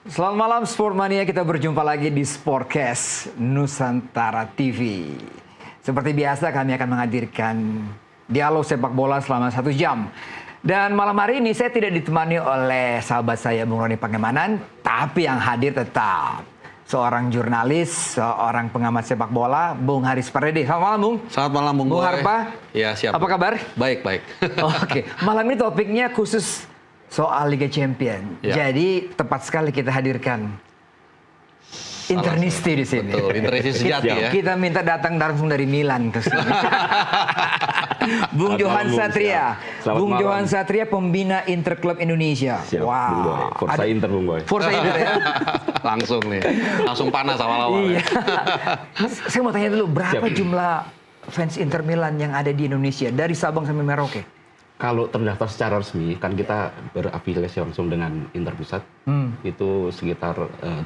Selamat malam Sportmania, kita berjumpa lagi di Sportcast Nusantara TV. Seperti biasa kami akan menghadirkan dialog sepak bola selama 1 jam. Dan malam hari ini saya tidak ditemani oleh sahabat saya Bung Roni Pangemanan, tapi yang hadir tetap seorang jurnalis, seorang pengamat sepak bola, Bung Haris Pardede. Selamat malam Bung. Selamat malam Bung Bung Boy. Harpa. Ya siap. Apa kabar? Baik, baik. Oke, malam ini topiknya khusus soal Liga Champion. Ya. Jadi tepat sekali kita hadirkan internisti di sini. Betul, internisti sejati ya. Kita minta datang langsung dari Milan ke sini. Bung Johan Satria. Bung Johan Satria, pembina Inter Club Indonesia. Siap, Wow. Bung Boy. Forza Inter, Bung Boy. Forza Inter ya. Langsung nih, langsung panas awal-awal. Iya. Ya. Saya mau tanya dulu, berapa Siap. jumlah fans Inter Milan yang ada di Indonesia dari Sabang sampai Merauke? Kalau terdaftar secara resmi, kan kita berafiliasi langsung dengan Inter Pusat, itu sekitar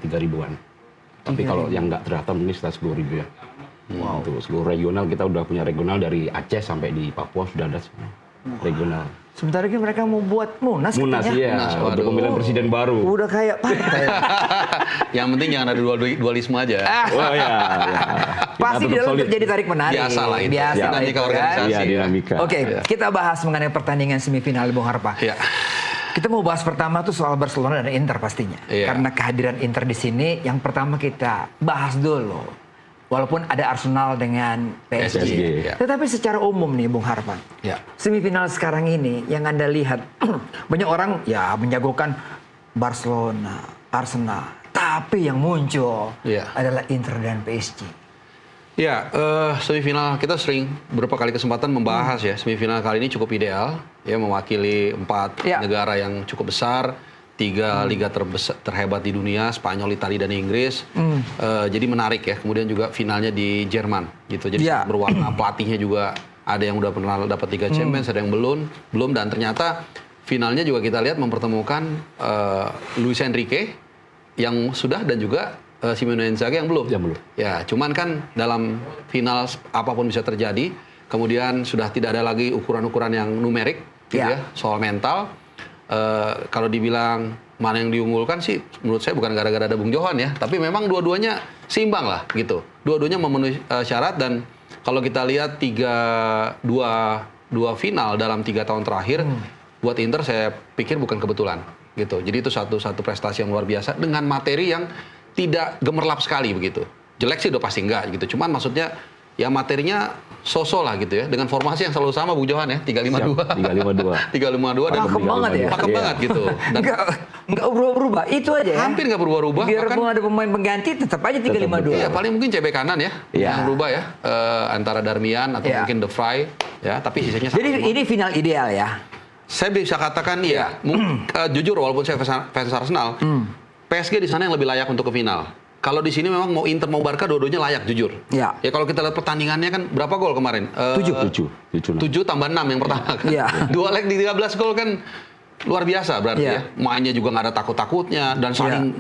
3.000-an. Tapi kalau yang nggak terdaftar mungkin sekitar 10.000 ya. Wow. Untuk seluruh regional, kita udah punya regional dari Aceh sampai di Papua, sudah ada semua regional. Sebentar lagi mereka mau buat Munas Munas, katanya. iya, Munas, untuk waduh. pemilihan presiden baru. Udah kayak partai. Yang penting jangan ada dualisme aja. Oh ya, ya. Pasti di dalam terjadi tarik menarik. Biasa lah itu. Biasa lah Dinamika itu kan. organisasi. Iya, dinamika. Oke, Ya. kita bahas mengenai pertandingan semifinal Bung Harpa. Ya. Kita mau bahas pertama tuh soal Barcelona dan Inter pastinya. Iya. Karena kehadiran Inter di sini yang pertama kita bahas dulu. Walaupun ada Arsenal dengan PSG. PSG, ya. Tetapi secara umum nih Bung Harpan. Ya. Semifinal sekarang ini yang Anda lihat banyak orang ya menjagokan Barcelona, Arsenal. Tapi yang muncul Iya. adalah Inter dan PSG. Ya, semifinal kita sering beberapa kali kesempatan membahas ya. Semifinal kali ini cukup ideal, ya mewakili 4 Ya. negara yang cukup besar, 3 liga terhebat di dunia, Spanyol, Italia dan Inggris. Jadi menarik ya. Kemudian juga finalnya di Jerman, gitu. Jadi Ya. berwarna, pelatihnya juga ada yang udah pernah dapat 3 Champions, ada yang belum. Dan ternyata finalnya juga kita lihat mempertemukan Luis Enrique yang sudah dan juga Simone Inzaghi yang belum. Yang belum. Ya, cuman kan dalam final apapun bisa terjadi. Kemudian sudah tidak ada lagi ukuran-ukuran yang numerik, gitu Ya. ya, soal mental. Kalau dibilang mana yang diunggulkan sih, menurut saya bukan gara-gara ada Bung Johan ya, tapi memang dua-duanya seimbang lah, gitu. Dua-duanya memenuhi syarat dan kalau kita lihat dua final dalam 3 tahun terakhir, buat Inter saya pikir bukan kebetulan, gitu. Jadi itu satu prestasi yang luar biasa dengan materi yang tidak gemerlap sekali begitu. Jelek sih udah pasti enggak gitu. Cuman maksudnya ya materinya so-so lah gitu ya. Dengan formasi yang selalu sama Bung Johan ya, 352. 352. 352 dan Pakem banget ya. pakem Iya. banget gitu. Dan Enggak berubah-ubah, itu aja ya. hampir nggak berubah-ubah. Biarpun ada pemain pengganti tetap aja 352. Iya, paling mungkin CB kanan ya. Iya. Yang berubah ya. Antara Darmian atau Iya. mungkin De Vrij ya, tapi sisanya sama. Jadi ini final ideal ya. Saya bisa katakan ya, jujur walaupun saya fans Arsenal, PSG di sana yang lebih layak untuk ke final. Kalau di sini memang mau Inter mau Barca dua-duanya layak jujur. Ya. Ya kalau kita lihat pertandingannya kan berapa gol kemarin? 7 7 tambah 6 yang pertama kan. Iya. 2 leg di 13 gol kan luar biasa berarti Iya. ya. Mainnya juga nggak ada takut-takutnya dan saling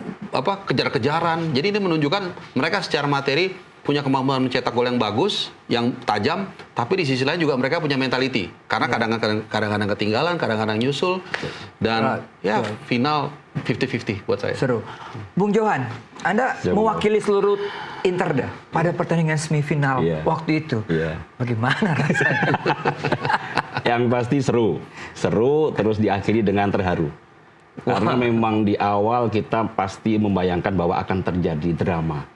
kejar-kejaran. Jadi ini menunjukkan mereka secara materi punya kemampuan mencetak gol yang bagus, yang tajam, tapi di sisi lain juga mereka punya mentality. Karena kadang-kadang ketinggalan, kadang-kadang nyusul dan ya final 50-50 buat saya. Seru. Bung Johan, Anda Ya, Bung. mewakili seluruh Inter dah pada pertandingan semifinal Iya. waktu itu. Iya. Bagaimana rasanya? Yang pasti seru terus diakhiri dengan terharu. Karena memang di awal kita pasti membayangkan bahwa akan terjadi drama.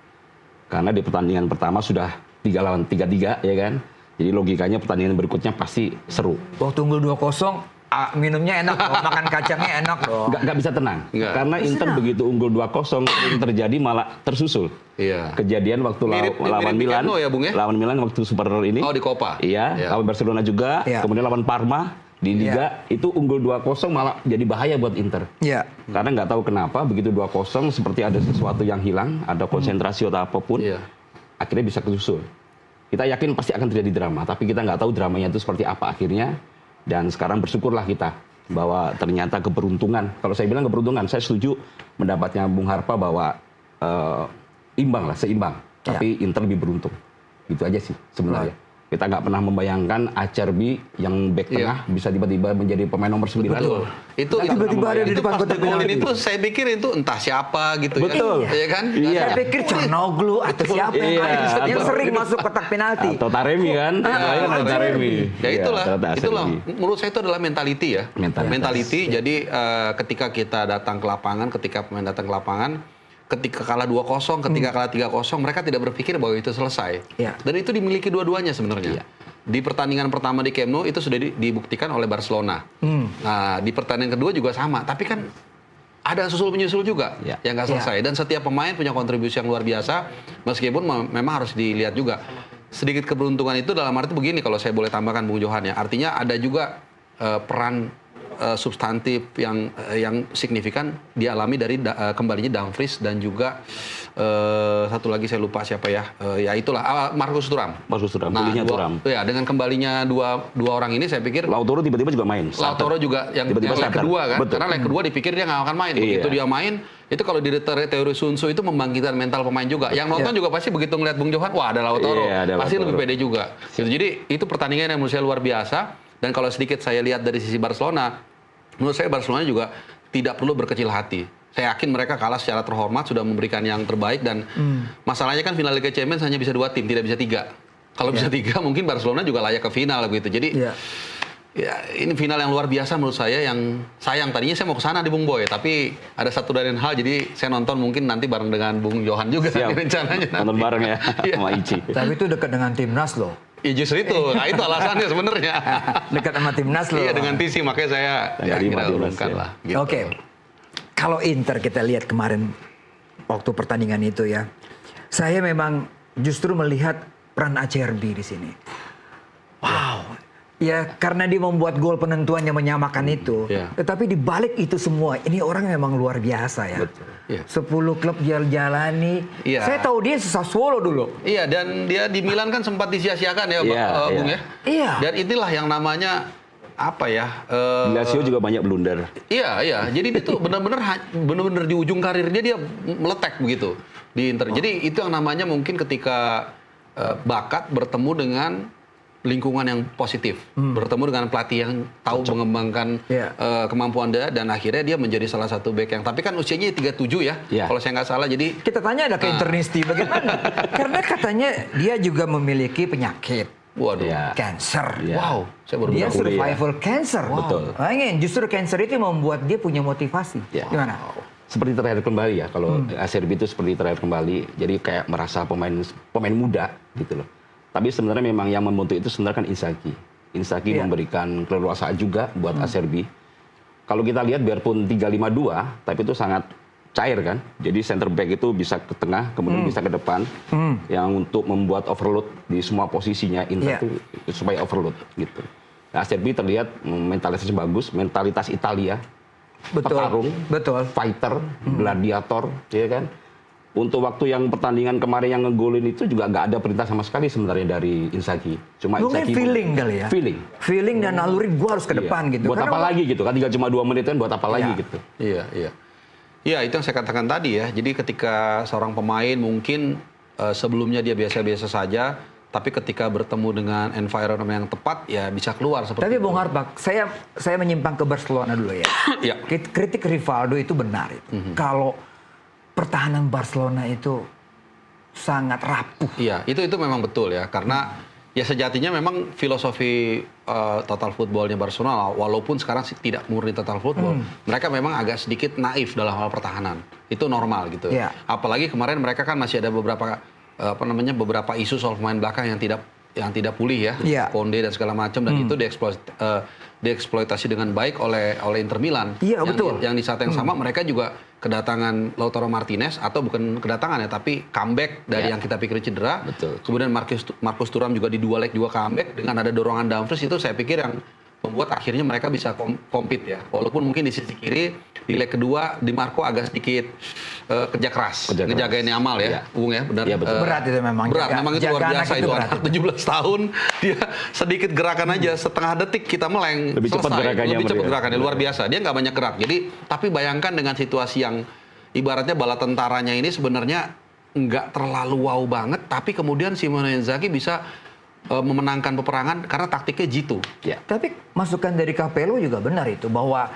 Karena di pertandingan pertama sudah 3 lawan 3 ya kan. Jadi logikanya pertandingan berikutnya pasti seru. Waktu unggul 2-0, minumnya enak dong, makan kacangnya enak dong. Nggak bisa tenang. Nggak. Karena Inter tenang. begitu unggul 2-0 yang terjadi malah tersusul. Iya. Kejadian waktu Mirip lawan Milan. Piano ya, Bung ya? Lawan Milan waktu Super ini. Oh, di Copa. Iya, Iya. lawan Barcelona juga. Iya. Kemudian lawan Parma di Liga itu unggul 2-0 malah jadi bahaya buat Inter. Iya. Karena nggak tahu kenapa begitu 2-0 seperti ada sesuatu yang hilang, ada konsentrasi atau apapun. Iya. Akhirnya bisa kesusul. Kita yakin pasti akan terjadi drama, tapi kita nggak tahu dramanya itu seperti apa akhirnya. Dan sekarang bersyukurlah kita bahwa ternyata keberuntungan. Kalau saya bilang keberuntungan, saya setuju pendapatnya Bung Harpa bahwa seimbang. Ya. Tapi Inter lebih beruntung. Itu aja sih sebenarnya. Kita nggak pernah membayangkan Acerbi yang back tengah bisa tiba-tiba menjadi pemain nomor 9. Betul. Itu tiba-tiba ada di depan pas kotak golin penalti. itu saya pikir itu entah siapa gitu Betul. ya. Iya kan? Iya. Saya pikir Canoglu atau siapa Iya, yang atau- sering masuk kotak penalti. Atau Taremi kan? Iya, kan Taremi. Ya itulah, Iya, ternyata itulah. Acerbi. Menurut saya itu adalah mentality ya. Mentalitas. Jadi ketika kita datang ke lapangan, ketika pemain datang ke lapangan, ketika kalah 2-0, ketika kalah 3-0, mereka tidak berpikir bahwa itu selesai. Iya. Dan itu dimiliki dua-duanya sebenarnya. Di pertandingan pertama di Camp Nou itu sudah dibuktikan oleh Barcelona. Nah, di pertandingan kedua juga sama. Tapi kan ada susul menyusul juga yang nggak selesai. Dan setiap pemain punya kontribusi yang luar biasa. Meskipun memang harus dilihat juga. Sedikit keberuntungan itu dalam arti begini, kalau saya boleh tambahkan Bung Johan ya. Artinya ada juga peran substantif yang signifikan dialami dari kembalinya Dumfries dan juga satu lagi saya lupa siapa ya. Ya itulah Marcus Thuram. Marcus Thuram, Nah, pulihnya Thuram. ya dengan kembalinya dua orang ini saya pikir Lautaro tiba-tiba juga main. Lautaro juga yang Tiba-tiba leg starter. kedua kan. Betul. Karena leg kedua dipikir dia nggak akan main. Begitu Iya. dia main, itu kalau di teori Sun Tzu itu membangkitkan mental pemain juga. Yang nonton juga pasti begitu ngeliat Bung Johan, wah ada Lautaro. Iya, ada Pasti Lautaro. lebih pede juga. Gitu. Jadi itu pertandingan yang menurut saya luar biasa. Dan kalau sedikit saya lihat dari sisi Barcelona, menurut saya Barcelona juga tidak perlu berkecil hati. Saya yakin mereka kalah secara terhormat, sudah memberikan yang terbaik dan masalahnya kan final Liga Champions hanya bisa 2 tim, tidak bisa 3. Kalau bisa 3 mungkin Barcelona juga layak ke final gitu. Jadi ya ini final yang luar biasa menurut saya, yang sayang tadinya saya mau ke sana di Bung Boy, tapi ada satu dan lain hal jadi saya nonton mungkin nanti bareng dengan Bung Johan juga Siap. rencananya. Nonton bareng ya Iya. sama Ici. Tapi itu dekat dengan timnas loh. Ya justru itu, nah itu alasannya sebenarnya. Dekat sama timnas loh. Iya dengan TC makanya saya Tanggal 5 kira timnas, urungkan ya. lah. Gitu. Oke. Kalau Inter kita lihat kemarin waktu pertandingan itu ya. Saya memang justru melihat peran Acerbi di sini. Wow. Ya karena dia membuat gol penentuan yang menyamakan itu. Iya. Tetapi di balik itu semua, ini orang memang luar biasa ya. Iya. 10 klub jalani. Iya. Saya tahu dia Sassuolo dulu. Iya, dan dia di Milan kan sempat disia-siakan ya, Iya, Bung iya. ya. Iya. Dan inilah yang namanya apa ya? Lazio juga banyak blunder. Iya, iya. Jadi itu benar-benar di ujung karirnya dia meletek begitu di Inter. Jadi itu yang namanya mungkin ketika bakat bertemu dengan lingkungan yang positif, bertemu dengan pelatih yang tahu mengembangkan Iya. kemampuan dia dan akhirnya dia menjadi salah satu back yang tapi kan usianya 37 ya, Iya. kalau saya nggak salah. Jadi Kita tanya ada ke Internisti bagaimana? Karena katanya dia juga memiliki penyakit. waduh, Iya. Cancer. Iya. wow, saya baru Dia tahu. survival cancer. Betul. Makanya justru cancer itu membuat dia punya motivasi. Ya. Gimana? Seperti terakhir kembali ya, kalau Acerbi itu seperti terakhir kembali, jadi kayak merasa pemain muda gitu loh. Tapi sebenarnya memang yang membentuk itu sebenarnya kan Inzaghi. Inzaghi Iya. memberikan keleluasaan juga buat Acerbi. Kalau kita lihat biarpun 3-5-2, tapi itu sangat cair kan. Jadi center back itu bisa ke tengah, kemudian bisa ke depan. Yang untuk membuat overload di semua posisinya Inter Iya. itu supaya overload gitu. Nah, Acerbi terlihat mentalitasnya bagus, mentalitas Italia. Betul. Petarung, Betul. fighter, gladiator, ya kan. Untuk waktu yang pertandingan kemarin yang ngegolin itu juga nggak ada perintah sama sekali sebenarnya dari Inzaghi. Cuma Mungkin Inzaghi feeling kali ya. Feeling. Feeling dan naluri gue harus ke depan Iya. gitu. Buat Karena apa lagi gitu kan, tinggal cuma 2 menit kan, buat apa lagi Iya. gitu. Iya, iya. Iya, itu yang saya katakan tadi ya. Jadi ketika seorang pemain mungkin sebelumnya dia biasa-biasa saja, tapi ketika bertemu dengan environment yang tepat, ya bisa keluar seperti Tapi itu. Bung Harbak, saya menyimpang ke Barcelona dulu ya. Iya. Kritik Rivaldo itu benar itu. Kalau pertahanan Barcelona itu sangat rapuh. Iya, itu memang betul ya. Karena ya sejatinya memang filosofi total footballnya Barcelona, walaupun sekarang sih tidak murni total football, mereka memang agak sedikit naif dalam hal pertahanan. Itu normal gitu. Iya. Apalagi kemarin mereka kan masih ada beberapa isu soal pemain belakang yang tidak pulih ya, Iya. Konde dan segala macam, dan itu dieksploitasi dengan baik oleh Inter Milan. Iya, Yang betul. Yang di saat yang sama mereka juga kedatangan Lautaro Martinez, atau bukan kedatangan ya, tapi comeback dari yang kita pikir cedera. Betul. Kemudian Marcus Thuram juga di 2 leg juga comeback dengan ada dorongan Dumfries, itu saya pikir yang membuat akhirnya mereka bisa compete ya. Walaupun mungkin di sisi kiri di leg kedua Di Marco agak sedikit kerja keras ngejagain Yamal ya, Iya. Bung ya, benar. Iya, betul. Berat itu memang. Berat, memang itu luar jaga biasa anak itu berat. anak 17 tahun dia sedikit gerakan aja setengah detik kita meleng, Lebih cepat selesai. gerakannya, lebih cepat Bro, ya. gerakannya, luar biasa. Dia nggak banyak gerak. Jadi tapi bayangkan dengan situasi yang ibaratnya bala tentaranya ini sebenarnya nggak terlalu wow banget, tapi kemudian Simone Inzaghi bisa memenangkan peperangan karena taktiknya jitu. Ya. Tapi masukan dari Capello juga benar itu, bahwa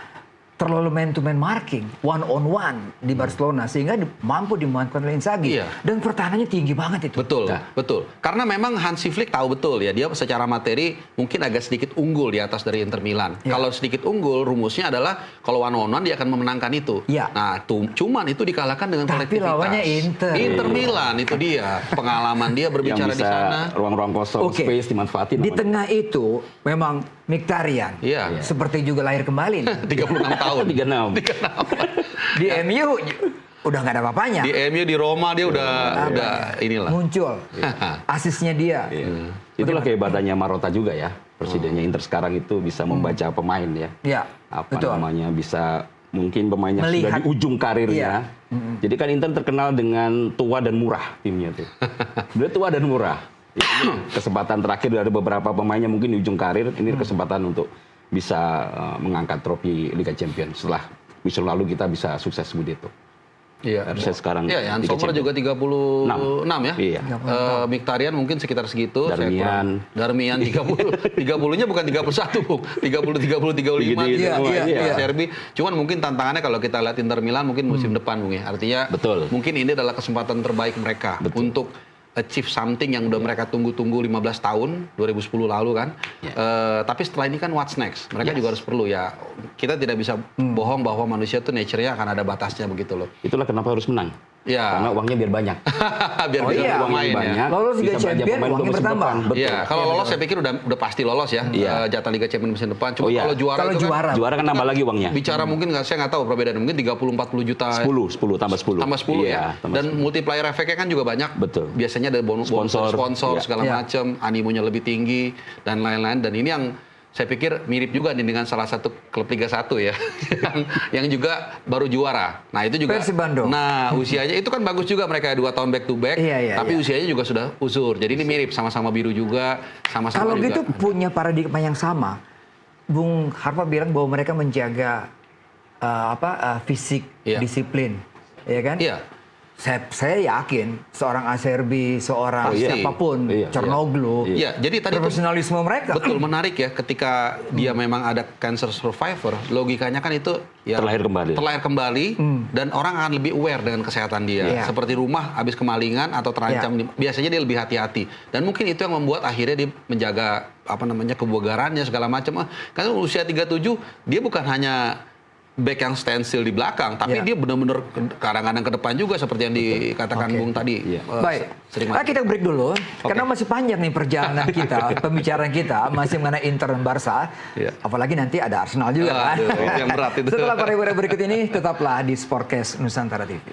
terlalu man-to-man marking, one-on-one di Barcelona, sehingga mampu dimanfaatkan oleh Inzaghi. Iya. Dan pertahanannya tinggi banget itu. Betul, betul. Karena memang Hansi Flick tahu betul ya, dia secara materi mungkin agak sedikit unggul di atas dari Inter Milan. Ya. Kalau sedikit unggul, rumusnya adalah kalau one-on-one dia akan memenangkan itu. Ya. Nah, cuman itu dikalahkan dengan Tapi kolektivitas. lawannya Inter. Inter Milan, itu dia. Pengalaman dia berbicara Yang di bisa sana. ruang-ruang kosong, Oke. space dimanfaatin. Di namanya. tengah itu memang Mkhitaryan. Iya. Seperti juga lahir kembali. 36 tahun. 36. Di MU udah nggak ada apa-apanya. Di MU, di Roma dia udah inilah. Muncul. Asisnya dia. Iya. Itulah kehebatannya Marotta juga ya. Presidennya Inter sekarang itu bisa membaca pemain ya. Ya, Apa betul. namanya, bisa mungkin pemainnya sudah Melihat. di ujung karirnya. Iya. Jadi kan Inter terkenal dengan tua dan murah timnya tuh. Dia tua dan murah. Ini kesempatan terakhir dari beberapa pemainnya mungkin di ujung karir, ini kesempatan untuk bisa mengangkat trofi Liga Champions. Setelah musim lalu kita bisa sukses begitu. Iya. Harusnya sekarang Iya, Jan Liga Sommer Champions. juga 36 ya. Iya. Mkhitaryan mungkin sekitar segitu. Darmian. 30. 30-nya bukan 31, Bung. 30, 35 Gitu-gitu gitu. semua, iya. Serbi. Cuman mungkin tantangannya kalau kita lihat Inter Milan mungkin musim depan, Bung ya. Artinya Betul. mungkin ini adalah kesempatan terbaik mereka untuk achieve something yang udah mereka tunggu-tunggu 15 tahun, 2010 lalu kan. Tapi setelah ini kan what's next? Mereka juga harus perlu ya. Kita tidak bisa bohong bahwa manusia tuh nature-nya akan ada batasnya begitu loh. Itulah kenapa harus menang. Ya. Karena uangnya biar banyak. Biar Oh bisa iya. bermain Uangnya ya. banyak. Lolos Liga bisa belanja Champion, pemain untuk uangnya musim bertambah. depan. Betul. Iya, kalau lolos saya pikir udah pasti lolos ya. Iya. Jatah Liga Champions musim depan. Cuma Oh iya. kalau juara Kalau itu juara. kan Juara kan nambah lagi uangnya. bicara mungkin saya nggak tahu perbedaan mungkin 30-40 juta 10 tambah 10. tambah 10 Iya, ya. tambah Dan 10. multiplier efeknya kan juga banyak. Betul. Biasanya ada bonus Sponsor. sponsor Iya. segala Iya. macam, animonya lebih tinggi dan lain-lain, dan ini yang saya pikir mirip juga nih dengan salah satu klub Liga 1 ya yang juga baru juara. Nah, itu juga Persib Bandung. Nah, usianya itu kan bagus juga, mereka 2 tahun back to back, Iya, tapi iya. usianya juga sudah usur. Jadi ini mirip, sama-sama biru juga, sama-sama Kalau juga. gitu punya paradigma yang sama. Bung Harpa bilang bahwa mereka menjaga fisik, Iya. disiplin, ya kan? Iya. Saya yakin seorang Acerbi, seorang Pasti. siapapun, Iya, Cornoglu, Iya, jadi tadi tuh profesionalisme mereka. betul menarik ya, ketika dia memang ada cancer survivor, logikanya kan itu ya Terlahir kembali. dan orang akan lebih aware dengan kesehatan dia. Iya. Seperti rumah habis kemalingan atau terancam, biasanya dia lebih hati-hati. Dan mungkin itu yang membuat akhirnya dia menjaga kebugarannya segala macam. Karena usia 37 dia bukan hanya back yang standstill di belakang, tapi Iya. dia benar-benar kadang-kadang ke depan juga seperti yang dikatakan Oke. Bung tadi. Iya. Baik, Sering kita break dulu, karena masih panjang nih perjalanan kita, pembicaraan kita masih mengenai Inter dan Barca, Iya. apalagi nanti ada Arsenal juga kan. Aduh, yang berat itu. Setelah pariwara berikut ini, tetaplah di Sportcast Nusantara TV.